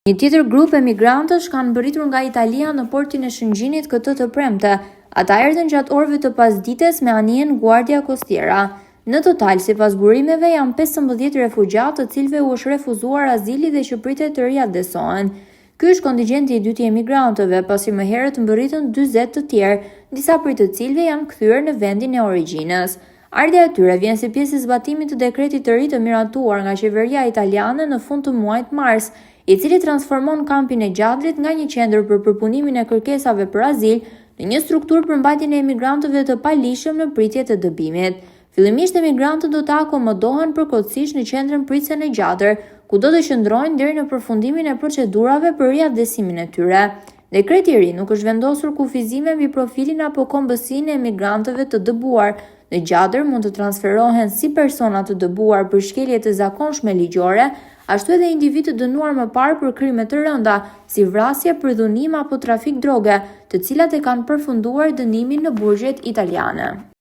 Një tjetër grup emigrantësh kanë mbërritur nga Italia në portin e Shëngjinit këtë të premte. Ata erdhën gjatë orëve të pasdites me anijen Guardia Costiera. Në total, sipas burimeve, janë 15 refugjatë të cilëve u është refuzuar azili dhe që pritet të riadesohen. Ky është kontingjenti i dytë i emigrantëve, pasi më herët mbërritën 40 të tjerë, disa prej të cilëve janë kthyer në vendin e origjinës. Ardha e tyre vjen si pjesë e zbatimit të dekretit të ri të miratuar nga qeveria italiane në fund të muajit mars, i cili transformon kampin e Gjadrit nga një qendër për përpunimin e kërkesave për azil në një strukturë për mbajtjen e emigrantëve të palishëm në pritje të dëbimit. Fillimisht emigrantët do të akomodohen përkohësisht në qendrën pritse në Gjadër, ku do të qëndrojnë deri në përfundimin e procedurave për riadesimin e tyre. Dekreti i ri nuk është vendosur kufizime mbi profilin apo kombësinë e emigrantëve të dëbuar. Në Gjadër mund të transferohen si persona të dëbuar për shkelje të zakonshme ligjore, ashtu edhe individ të dënuar më parë për krime të rënda, si vrasje, përdhunim apo trafik droge, të cilat e kanë përfunduar dënimin në burgjet italiane.